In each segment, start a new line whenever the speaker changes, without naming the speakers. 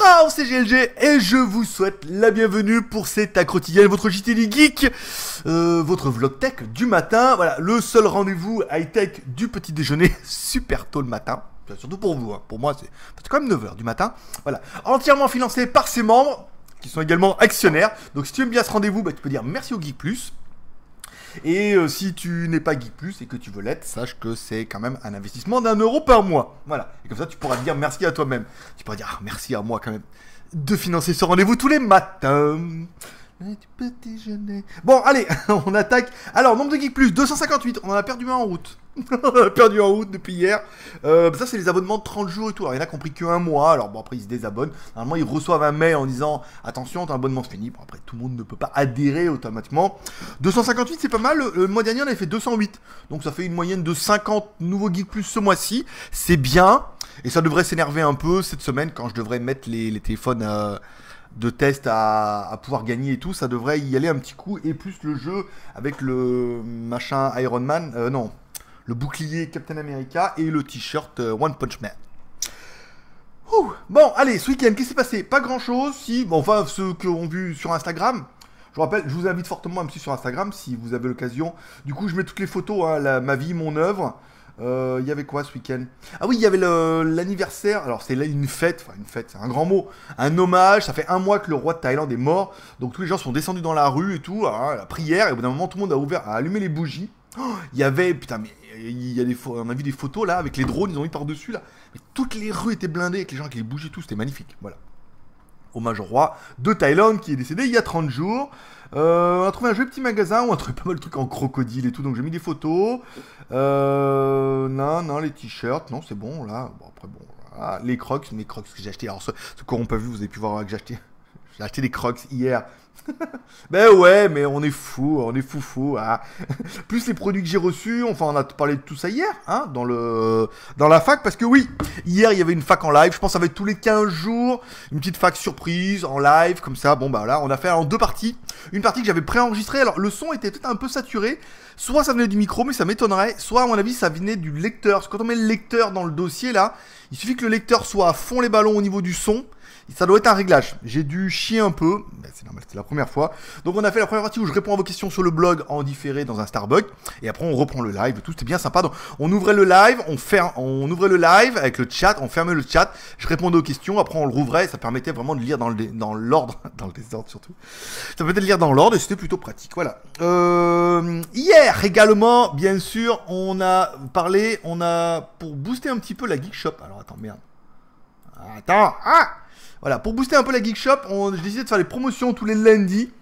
Ciao, c'est GLG et je vous souhaite la bienvenue pour cette quotidienne, votre JT des Geeks, votre vlog tech du matin. Voilà, le seul rendez-vous high-tech du petit déjeuner, super tôt le matin. Surtout pour vous, hein. Pour moi c'est quand même 9 h du matin. Voilà, entièrement financé par ses membres, qui sont également actionnaires. Donc si tu aimes bien ce rendez-vous, bah, tu peux dire merci au Geek Plus. Et si tu n'es pas Geek Plus et que tu veux l'être, sache que c'est quand même un investissement d'1 € par mois. Voilà. Et comme ça, tu pourras te dire merci à toi-même. Tu pourras dire ah, merci à moi quand même de financer ce rendez-vous tous les matins. Du petit déjeuner. Bon, allez, on attaque. Alors, nombre de Geek Plus, 258. On en a perdu un en route. On en a perdu un en route depuis hier. Ça, c'est les abonnements de 30 jours et tout. Alors, il y en a qui ont pris qu'un mois. Alors, bon, après, ils se désabonnent. Normalement, ils reçoivent un mail en disant attention, ton abonnement se finit. Bon, après, tout le monde ne peut pas adhérer automatiquement. 258, c'est pas mal. Le mois dernier, on avait fait 208. Donc, ça fait une moyenne de 50 nouveaux Geek Plus ce mois-ci. C'est bien. Et ça devrait s'énerver un peu cette semaine quand je devrais mettre les téléphones de test à pouvoir gagner et tout, ça devrait y aller un petit coup, et plus le jeu avec le machin Iron Man, non, le bouclier Captain America et le t-shirt One Punch Man. Ouh. Bon, allez, ce week-end, qu'est-ce qui s'est passé? Pas grand-chose, si, bon, enfin, ceux qui ont vu sur Instagram, je vous rappelle, je vous invite fortement à me suivre sur Instagram, si vous avez l'occasion. Du coup, je mets toutes les photos, hein, ma vie, mon œuvre. Il y avait quoi ce week-end? Ah oui, il y avait l'anniversaire. Alors c'est là une fête, c'est un grand mot, un hommage. Ça fait un mois que le roi de Thaïlande est mort, donc tous les gens sont descendus dans la rue et tout, hein, la prière. Et au bout d'un moment, tout le monde a allumé les bougies. Oh, il y avait, putain, mais il y a on a vu des photos là avec les drones, ils ont mis par dessus là. Mais toutes les rues étaient blindées avec les gens avec les bougies et tout, c'était magnifique. Voilà. Hommage au roi de Thaïlande qui est décédé il y a 30 jours. On a trouvé un joli petit magasin où on a trouvé pas mal de trucs en crocodile et tout, donc j'ai mis des photos. Non, les t-shirts, non, c'est bon là. Bon, après, bon, voilà. Les crocs que j'ai acheté. Alors, ceux qui n'auront pas vu, vous avez pu voir que j'ai acheté des crocs hier. Ben ouais, mais on est fou. Hein. Plus les produits que j'ai reçus, enfin on a parlé de tout ça hier, hein, dans la fac, parce que oui, hier il y avait une fac en live, je pense que ça va être tous les 15 jours, une petite fac surprise, en live, comme ça, bon bah là, on a fait en 2 parties, une partie que j'avais préenregistrée, alors le son était peut-être un peu saturé, soit ça venait du micro, mais ça m'étonnerait, soit à mon avis ça venait du lecteur, parce que quand on met le lecteur dans le dossier là, il suffit que le lecteur soit à fond les ballons au niveau du son, ça doit être un réglage. J'ai dû chier un peu, mais c'est normal, c'était la première fois. Donc on a fait la première partie où je réponds à vos questions sur le blog en différé dans un Starbucks, et après on reprend le live, tout c'était bien sympa. Donc on ouvrait le live, on ouvrait le live avec le chat, on fermait le chat, je répondais aux questions, après on le rouvrait, ça permettait vraiment de lire dans l'ordre, dans le désordre surtout. Ça permettait de lire dans l'ordre et c'était plutôt pratique. Voilà. Hier également, bien sûr, on a pour booster un petit peu la Geek Shop. Alors attends, merde. Voilà, pour booster un peu la Geek Shop, j'ai décidé de faire les promotions tous les lundis.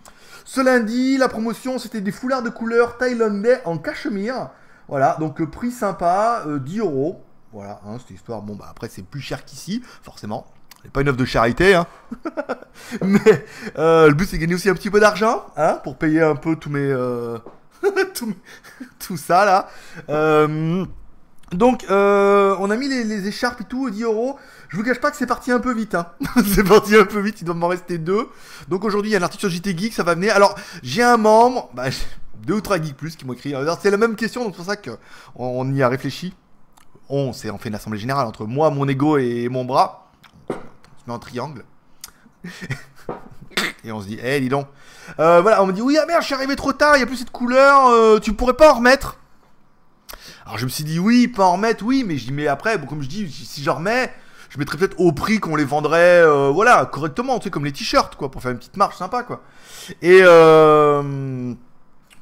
Ce lundi, la promotion, c'était des foulards de couleur thaïlandais en cachemire. Voilà, donc prix sympa, 10 €. Voilà, hein, cette histoire, bon, bah après, c'est plus cher qu'ici, forcément. C'est pas une œuvre de charité, hein. Mais le but, c'est de gagner aussi un petit peu d'argent, hein, pour payer un peu tous mes... tout ça, là. Donc, on a mis les écharpes et tout, 10 €. Je vous cache pas que c'est parti un peu vite, hein. C'est parti un peu vite, il doit m'en rester 2. Donc aujourd'hui, il y a un article sur JT Geek, ça va venir. Alors, j'ai un membre, 2 ou 3 Geeks Plus qui m'ont écrit. Alors, c'est la même question, donc c'est pour ça qu'on y a réfléchi. On fait une assemblée générale entre moi, mon ego et mon bras. On se met en triangle. Et on se dit, dis donc. Voilà, on me dit, oui, ah merde, je suis arrivé trop tard, il n'y a plus cette couleur, tu pourrais pas en remettre? Alors je me suis dit oui, pas en remettre, oui, mais je dis mais après, bon, comme je dis, si j'en remets, je mettrais peut-être au prix qu'on les vendrait, voilà, correctement, tu sais, comme les t-shirts, quoi, pour faire une petite marge sympa, quoi. Et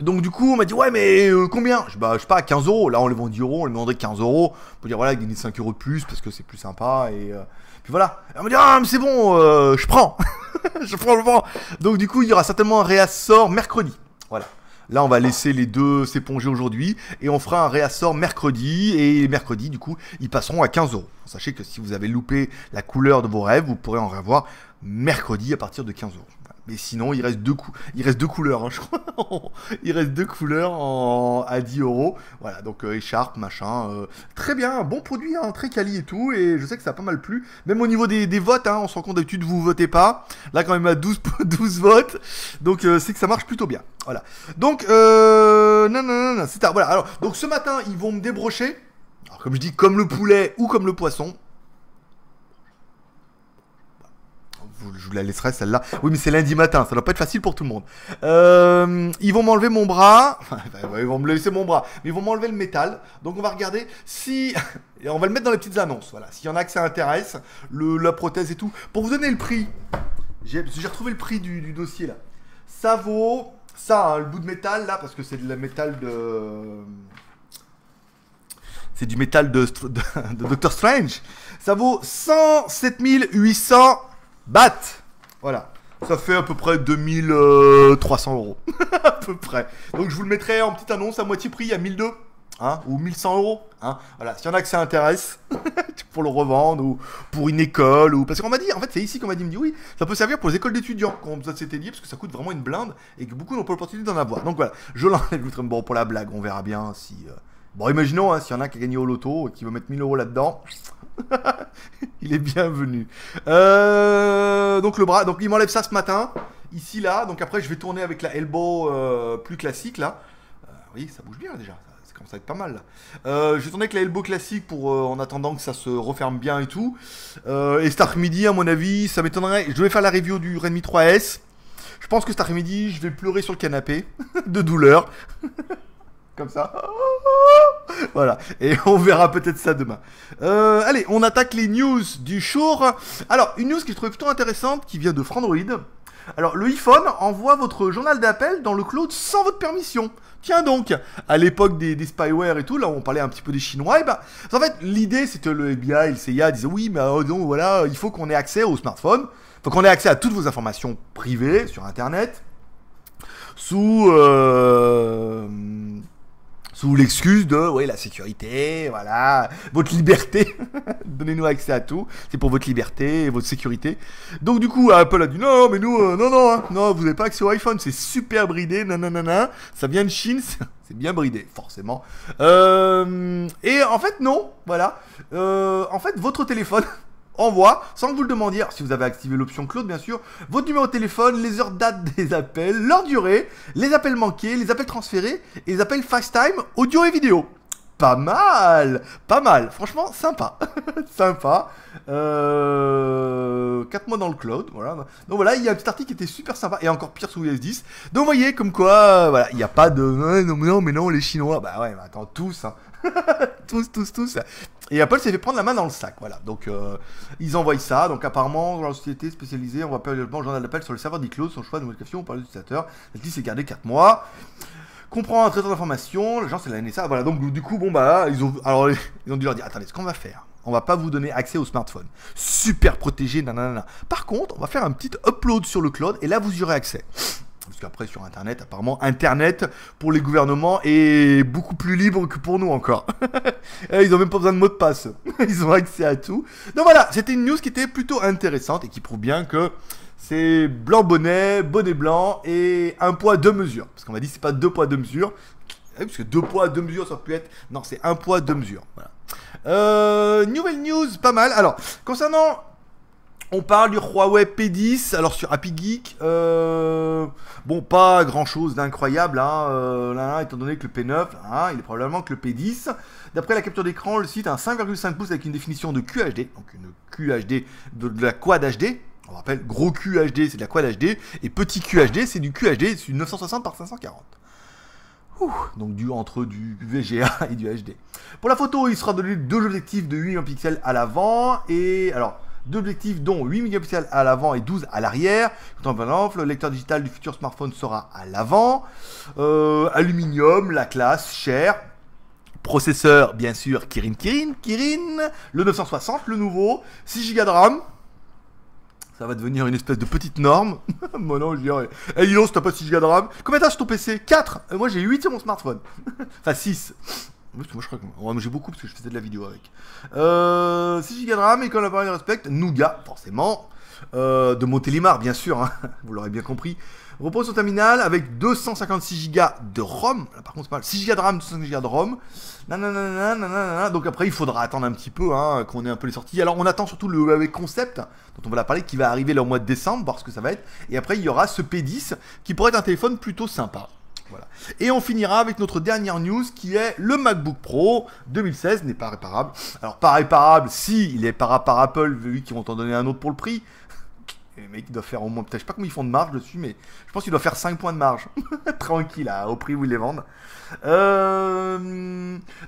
donc du coup, on m'a dit ouais, mais combien? Je sais pas, 15 €. Là, on les vend 10 €, on les vendrait 15 €. Pour dire voilà, gagner 5 € de plus parce que c'est plus sympa et puis voilà. Et on m'a dit ah mais c'est bon, je prends, je prends. Donc du coup, il y aura certainement un réassort mercredi, voilà. Là, on va laisser les deux s'éponger aujourd'hui et on fera un réassort mercredi. Et mercredi, du coup, ils passeront à 15 €. Sachez que si vous avez loupé la couleur de vos rêves, vous pourrez en revoir mercredi à partir de 15 €. Mais sinon, il reste deux couleurs, hein, je crois. Il reste 2 couleurs à 10 €. Voilà, donc écharpe, machin. Très bien, bon produit, hein, très quali et tout. Et je sais que ça a pas mal plu. Même au niveau des votes, hein, on se rend compte d'habitude, vous votez pas. Là, quand même, à 12 votes. Donc, c'est que ça marche plutôt bien. Voilà. Donc, non, c'est tard. Voilà, alors, donc ce matin, ils vont me débrocher. Alors, comme je dis, comme le poulet ou comme le poisson. je vous la laisserai celle-là. Oui, mais c'est lundi matin, ça doit pas être facile pour tout le monde. Ils vont m'enlever mon bras. Ils vont me laisser mon bras. Mais ils vont m'enlever le métal. Donc on va regarder si... Et on va le mettre dans les petites annonces. Voilà. S'il y en a que ça intéresse, la prothèse et tout. Pour vous donner le prix, j'ai retrouvé le prix du dossier là. Ça vaut... Ça, hein, le bout de métal là, parce que c'est de la métal de... C'est du métal de Doctor Strange. Ça vaut 107 800 bahts. Voilà. Ça fait à peu près 2300 euros. À peu près. Donc je vous le mettrai en petite annonce à moitié prix à 1200. Hein, ou 1100 euros. Hein. Voilà. S'il y en a que ça intéresse pour le revendre ou pour une école. Ou... Parce qu'on m'a dit, en fait, c'est ici qu'on m'a dit, me dit oui, ça peut servir pour les écoles d'étudiants. Quand on s'était dit, parce que ça coûte vraiment une blinde et que beaucoup n'ont pas l'opportunité d'en avoir. Donc voilà. Je l'enlève. Bon, pour la blague, on verra bien si. Bon, imaginons, hein, s'il y en a qui a gagné au loto et qui veut mettre 1000 euros là-dedans, il est bienvenu. Donc le bras, donc il m'enlève ça ce matin, ici, là. Donc après, je vais tourner avec la elbow plus classique, là. Oui, ça bouge bien déjà, ça commence à être pas mal, là. Je vais tourner avec la elbow classique pour, en attendant que ça se referme bien et tout. Et cet après-midi, à mon avis, ça m'étonnerait. Je vais faire la review du Redmi 3S. Je pense que cet après-midi, je vais pleurer sur le canapé de douleur. Comme ça. Voilà. Et on verra peut-être ça demain. Allez, on attaque les news du jour. Alors, une news que je trouvais plutôt intéressante, qui vient de Frandroid. Alors, le iPhone envoie votre journal d'appel dans le cloud sans votre permission. Tiens donc, à l'époque des spyware et tout, là on parlait un petit peu des Chinois, et ben, en fait, l'idée c'est que le FBI et le CIA disaient oui, mais donc voilà, il faut qu'on ait accès au smartphone, il faut qu'on ait accès à toutes vos informations privées sur Internet, sous l'excuse de, oui, la sécurité, voilà, votre liberté, donnez-nous accès à tout, c'est pour votre liberté et votre sécurité. Donc du coup, Apple a dit, non, mais nous, non, vous n'avez pas accès au iPhone, c'est super bridé, nanana, ça vient de Chine, c'est bien bridé, forcément. Et en fait, non, voilà, en fait, votre téléphone... envoie, sans que vous le demandiez, alors, si vous avez activé l'option cloud bien sûr, votre numéro de téléphone, les heures date des appels, leur durée, les appels manqués, les appels transférés et les appels FaceTime, audio et vidéo. Pas mal, franchement sympa, sympa. 4 mois dans le cloud, voilà. Donc voilà, il y a un petit article qui était super sympa et encore pire sous iOS 10. Donc vous voyez comme quoi, voilà, il n'y a pas de non mais non les Chinois, bah ouais, mais attends tous, hein. tous. Et Apple s'est fait prendre la main dans le sac, voilà. Donc ils envoient ça. Donc apparemment, dans la société spécialisée, on va périodiquement le journal d'appel sur le serveur d'iCloud, son choix de modification par l'utilisateur. La liste est gardée 4 mois. Comprend un traitement d'information, le genre c'est la NSA, voilà. Donc du coup, bon bah, ils ont dû leur dire, attendez, ce qu'on va faire, on va pas vous donner accès au smartphone, super protégé, nanana. Par contre, on va faire un petit upload sur le cloud et là vous y aurez accès. Parce qu'après sur Internet, apparemment, Internet pour les gouvernements est beaucoup plus libre que pour nous encore. Ils ont même pas besoin de mot de passe. Ils ont accès à tout. Donc voilà, c'était une news qui était plutôt intéressante et qui prouve bien que c'est blanc bonnet blanc et un poids deux mesures. Parce qu'on m'a dit c'est pas 2 poids 2 mesures. Parce que 2 poids 2 mesures ça peut être... Non, c'est 1 poids 2 mesures. Voilà. Nouvelle news, pas mal. Alors, concernant... On parle du Huawei P10, alors sur Happy Geek, bon, pas grand chose d'incroyable, hein, étant donné que le P9, hein, il est probablement que le P10. D'après la capture d'écran, le site a un 5,5 pouces avec une définition de QHD, donc une QHD de la Quad HD. On rappelle, gros QHD c'est de la Quad HD, et petit QHD c'est du QHD, c'est du 960 par 540. Donc entre du VGA et du HD. Pour la photo, il sera donné 2 objectifs de 8 mégapixels à l'avant, et alors... 2 objectifs dont 8 mégapixels à l'avant et 12 à l'arrière. Le lecteur digital du futur smartphone sera à l'avant. Aluminium, la classe, cher. Processeur, bien sûr, Kirin. Le 960, le nouveau. 6 Go de RAM. Ça va devenir une espèce de petite norme. Moi non, je dirais. Eh, Lilo, si t'as pas 6 Go de RAM. Combien t'as sur ton PC? 4. Moi j'ai 8 sur mon smartphone. Enfin 6. Moi je crois que j'ai beaucoup parce que je faisais de la vidéo avec. 6 Go de RAM et quand l'appareil respecte, Nougat, forcément. De Montélimar, bien sûr, hein, vous l'aurez bien compris. Repose sur terminal avec 256 Go de ROM. Là, par contre, c'est pas mal. 6 Go de RAM, 256 Go de ROM. Donc après, il faudra attendre un petit peu, hein, qu'on ait un peu les sorties. Alors, on attend surtout le Huawei Concept, dont on va la parler, qui va arriver le mois de décembre, voir ce que ça va être. Et après, il y aura ce P10, qui pourrait être un téléphone plutôt sympa. Voilà. Et on finira avec notre dernière news qui est le MacBook Pro 2016 n'est pas réparable. Alors pas réparable si il est par Apple vu qu'ils vont t'en donner un autre pour le prix. Et les mecs ils doivent faire au moins, peut-être, je sais pas comment ils font de marge dessus, mais je pense qu'ils doivent faire 5 points de marge. Tranquille, là, au prix où ils les vendent.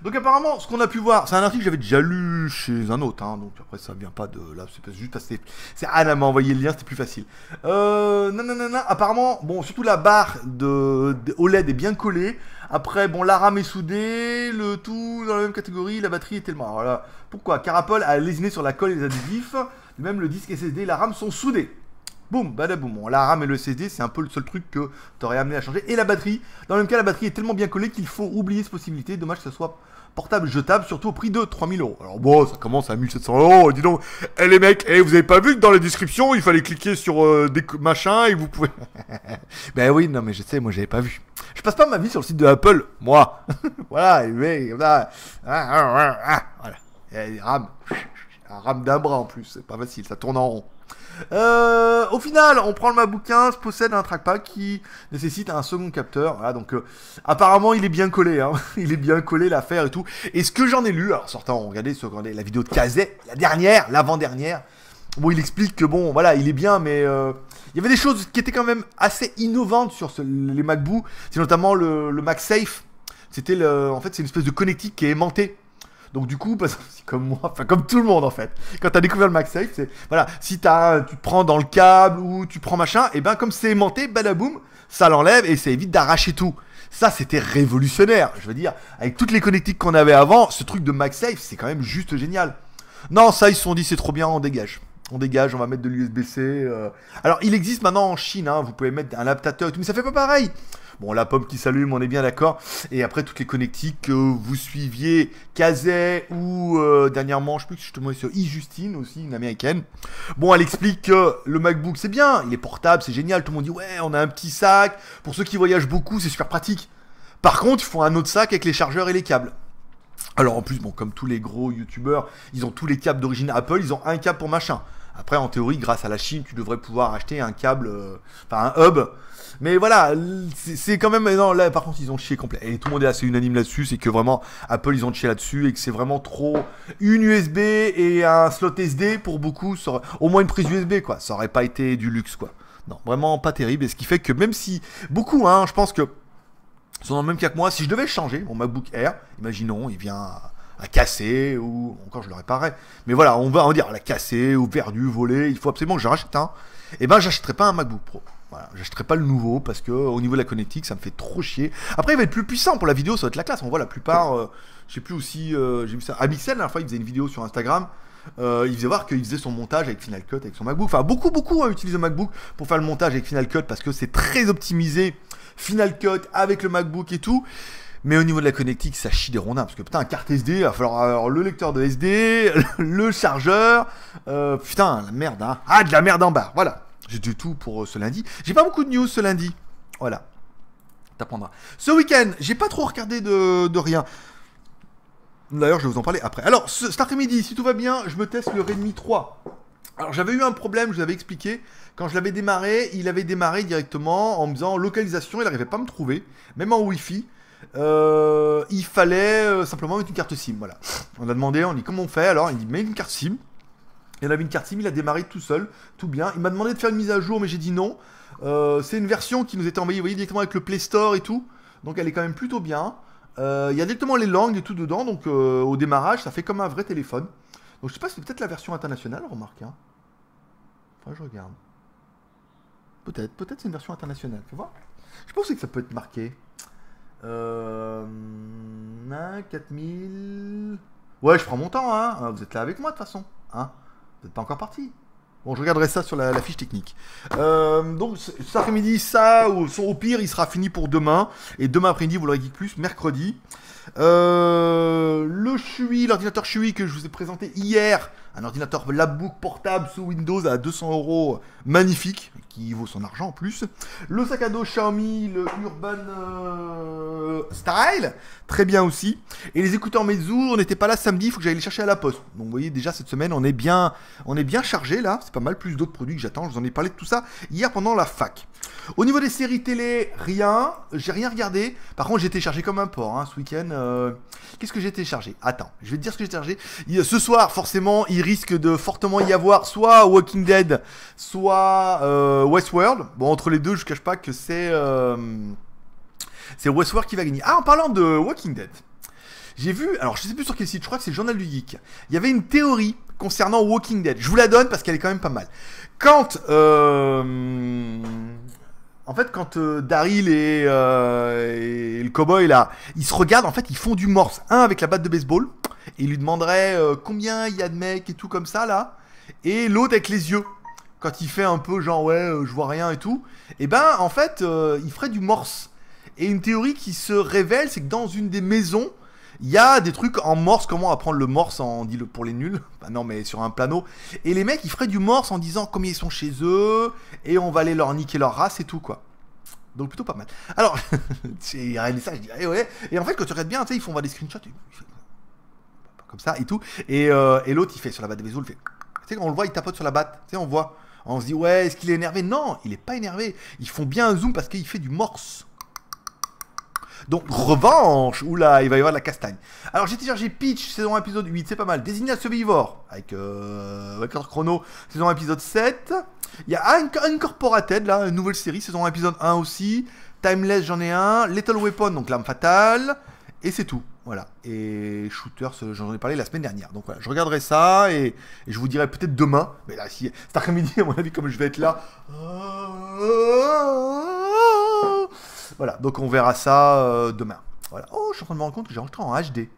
Donc apparemment, ce qu'on a pu voir, c'est un article que j'avais déjà lu chez un autre, hein, donc après ça vient pas de là, c'est juste parce que c'est Anna m'a envoyé le lien, c'était plus facile. Non, apparemment, bon, surtout la barre de OLED est bien collée. Après, bon, la RAM est soudée, le tout dans la même catégorie, la batterie est tellement. Voilà. Pourquoi? Car Apple a lésiné sur la colle et les adhésifs, même le disque SSD et la RAM sont soudés. Boum, badaboum. Bon, la RAM et le SSD, c'est un peu le seul truc que t'aurais amené à changer. Et la batterie, dans le même cas, la batterie est tellement bien collée qu'il faut oublier cette possibilité. Dommage que ce soit portable, jetable, surtout au prix de 3000 €. Alors bon, ça commence à 1700 €. Dis donc, les mecs, vous avez pas vu que dans la description, il fallait cliquer sur des machins et vous pouvez... Ben oui, non mais je sais, moi j'avais pas vu. Je passe pas ma vie sur le site de Apple, moi. Voilà, mais comme ça. Voilà. RAM. Un RAM d'un bras en plus, c'est pas facile, ça tourne en rond. Au final, on prend le MacBook 15, possède un trackpad qui nécessite un second capteur. Voilà, donc apparemment il est bien collé, hein. Il est bien collé l'affaire et tout. Et ce que j'en ai lu, alors certains regardez la vidéo de Kazé, la dernière, l'avant-dernière. Bon, il explique que bon, voilà, il est bien, mais il y avait des choses qui étaient quand même assez innovantes sur les MacBooks. C'est notamment le MagSafe. C'était en fait, c'est une espèce de connectique qui est aimantée. Donc du coup, parce que c'est comme moi, enfin comme tout le monde en fait. Quand t'as découvert le MagSafe, c'est voilà, si tu te prends dans le câble ou tu prends machin, et ben comme c'est aimanté, badaboum, ça l'enlève et ça évite d'arracher tout. Ça c'était révolutionnaire. Je veux dire, avec toutes les connectiques qu'on avait avant, ce truc de MagSafe, c'est quand même juste génial. Non, ça ils se sont dit c'est trop bien, on dégage. On dégage, on va mettre de l'USB-C. Alors il existe maintenant en Chine, hein, vous pouvez mettre un adaptateur et tout, mais ça fait pas pareil. Bon, la pomme qui s'allume, on est bien d'accord. Et après, toutes les connectiques que vous suiviez, Kazé ou dernièrement, je sais plus que je te demandais sur iJustine aussi, une américaine. Bon, elle explique que le MacBook, c'est bien, il est portable, c'est génial. Tout le monde dit, ouais, on a un petit sac. Pour ceux qui voyagent beaucoup, c'est super pratique. Par contre, il faut un autre sac avec les chargeurs et les câbles. Alors en plus, bon, comme tous les gros youtubeurs, ils ont tous les câbles d'origine Apple, ils ont un câble pour machin. Après, en théorie, grâce à la Chine, tu devrais pouvoir acheter un câble, enfin un hub. Mais voilà, c'est quand même... Non, là, par contre, ils ont chié complet. Et tout le monde est assez unanime là-dessus, c'est que vraiment, Apple, ils ont chié là-dessus et que c'est vraiment trop... Une USB et un slot SD, pour beaucoup, au moins une prise USB, quoi. Ça aurait pas été du luxe, quoi. Non, vraiment pas terrible. Et ce qui fait que même si... Beaucoup, hein, je pense que... sont dans le même cas que moi. Si je devais changer mon MacBook Air, imaginons, il vient à casser, ou encore je le réparerais. Mais voilà, on va en dire, la casser, ou perdu, volé, il faut absolument que j'en rachète un. Et ben, j'achèterai pas un MacBook Pro. Voilà, j'achèterai pas le nouveau parce que au niveau de la connectique, ça me fait trop chier. Après, il va être plus puissant pour la vidéo, ça va être la classe. On voit la plupart, je sais plus aussi, j'ai vu ça. Amixel, la dernière fois, il faisait une vidéo sur Instagram. Il faisait voir qu'il faisait son montage avec Final Cut avec son MacBook. Enfin, beaucoup utilisent le MacBook pour faire le montage avec Final Cut parce que c'est très optimisé. Final Cut avec le MacBook et tout. Mais au niveau de la connectique, ça chie des rondins. Parce que putain, un carte SD, il va falloir avoir le lecteur de SD, le chargeur. Putain, la merde, hein. Ah, de la merde en bas. Voilà. J'ai du tout pour ce lundi. J'ai pas beaucoup de news ce lundi. Voilà. T'apprendras. Ce week-end, j'ai pas trop regardé de rien. D'ailleurs, je vais vous en parler après. Alors, cet après-midi, si tout va bien, je me teste le Redmi 3. Alors, j'avais eu un problème, je vous avais expliqué. Quand je l'avais démarré, il avait démarré directement en me disant localisation, il n'arrivait pas à me trouver, même en Wi-Fi. Il fallait simplement mettre une carte SIM. Voilà. On a demandé, on dit comment on fait. Alors, il dit mets une carte SIM. Il avait une carte SIM, il a démarré tout seul, tout bien. Il m'a demandé de faire une mise à jour, mais j'ai dit non. C'est une version qui nous était envoyée, vous voyez, directement avec le Play Store et tout. Donc, elle est quand même plutôt bien. Il y a directement les langues et tout dedans. Donc, au démarrage, ça fait comme un vrai téléphone. Donc, je sais pas, c'est peut-être la version internationale, remarque. Hein. Enfin, je regarde. Peut-être c'est une version internationale. Fais voir. Je pense que ça peut être marqué. 4000. Ouais, je prends mon temps, hein. Vous êtes là avec moi de toute façon. Hein. Vous n'êtes pas encore parti. Bon, je regarderai ça sur la fiche technique. Donc, cet après-midi, ça, ou au pire, il sera fini pour demain. Et demain après-midi, vous l'aurez dit plus, mercredi. L'ordinateur Shui que je vous ai présenté hier, un ordinateur labbook portable sous Windows à 200 €, magnifique, qui vaut son argent en plus. Le sac à dos Xiaomi, le Urban Style, très bien aussi. Et les écouteurs Meizu, on n'était pas là samedi, il faut que j'aille les chercher à la poste. Donc vous voyez déjà cette semaine, on est bien chargé là, c'est pas mal, plus d'autres produits que j'attends. Je vous en ai parlé de tout ça hier pendant la fac. Au niveau des séries télé, rien, j'ai rien regardé. Par contre, j'ai téléchargé comme un porc hein, ce week-end. Qu'est-ce que j'ai téléchargé? Attends, je vais te dire ce que j'ai téléchargé. Ce soir, forcément, il il risque de fortement y avoir soit Walking Dead, soit Westworld. Bon, entre les deux, je ne cache pas que c'est Westworld qui va gagner. Ah, en parlant de Walking Dead, j'ai vu, alors je sais plus sur quel site, je crois que c'est le Journal du Geek. Il y avait une théorie concernant Walking Dead. Je vous la donne parce qu'elle est quand même pas mal. Quand en fait, quand Daryl et le cowboy là, ils se regardent, en fait, ils font du morse. Un avec la batte de baseball, et il lui demanderait combien il y a de mecs et tout comme ça là, et l'autre avec les yeux. Quand il fait un peu genre ouais, je vois rien et tout, et ben en fait, il ferait du morse. Et une théorie qui se révèle, c'est que dans une des maisons, il y a des trucs en morse, comment apprendre le morse en dit pour les nuls, bah non mais sur un plano. Et les mecs ils feraient du morse en disant combien ils sont chez eux, et on va aller leur niquer leur race et tout quoi. Donc plutôt pas mal. Alors, j'ai regardé ça, je dis ouais. Et en fait quand tu regardes bien, tu sais, ils font des screenshots, comme ça et tout. Et l'autre il fait sur la batte des vaisseaux, il fait. Tu sais, on le voit, il tapote sur la batte, tu sais, on voit. On se dit ouais, est-ce qu'il est énervé? Non, il est pas énervé. Ils font bien un zoom parce qu'il fait du morse. Donc, revanche, oula, il va y avoir de la castagne. Alors, j'ai téléchargé Peach, saison 1, épisode 8, c'est pas mal. Designated Survivor, avec Chrono, saison 1, épisode 7. Il y a Incorporated, là, une nouvelle série, saison 1, épisode 1 aussi. Timeless, j'en ai un. Lethal Weapon, donc l'arme fatale. Et c'est tout, voilà. Et Shooters, j'en ai parlé la semaine dernière. Donc voilà, je regarderai ça et je vous dirai peut-être demain. Mais là, si cet après-midi, à mon avis, comme je vais être là... Voilà, donc on verra ça demain. Voilà. Oh, je suis en train de me rendre compte que j'ai enregistré en HD.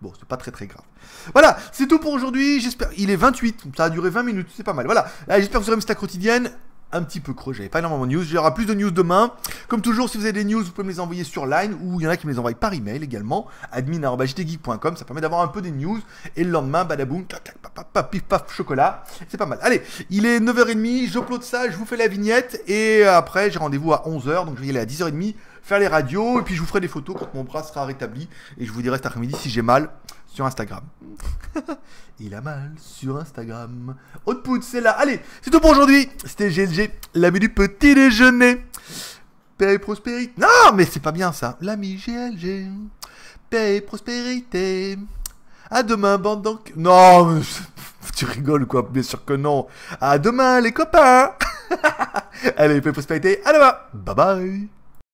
Bon, c'est pas très grave. Voilà, c'est tout pour aujourd'hui. J'espère. Il est 28, ça a duré 20 minutes, c'est pas mal. Voilà, j'espère que vous aurez aimé cette quotidienne. Un petit peu creux, j'avais pas énormément de news. Il y aura plus de news demain. Comme toujours, si vous avez des news, vous pouvez me les envoyer sur Line ou il y en a qui me les envoient par email également. admin@jtgeek.com, ça permet d'avoir un peu des news. Et le lendemain, badaboum, tac, tac, paf, pif, paf, chocolat. C'est pas mal. Allez, il est 9h30, j'upload ça, je vous fais la vignette. Et après, j'ai rendez-vous à 11h, donc je vais y aller à 10h30, faire les radios. Et puis je vous ferai des photos quand mon bras sera rétabli. Et je vous dirai cet après-midi si j'ai mal sur Instagram. Il a mal sur Instagram. Output, c'est là. Allez, c'est tout pour aujourd'hui. C'était GLG, l'ami du petit déjeuner. Paix et prospérité. Non, mais c'est pas bien ça. L'ami GLG. Paix et prospérité. À demain, bande donc. Non, mais tu rigoles quoi. Bien sûr que non. À demain, les copains. Allez, paix et prospérité. À demain. Bye bye.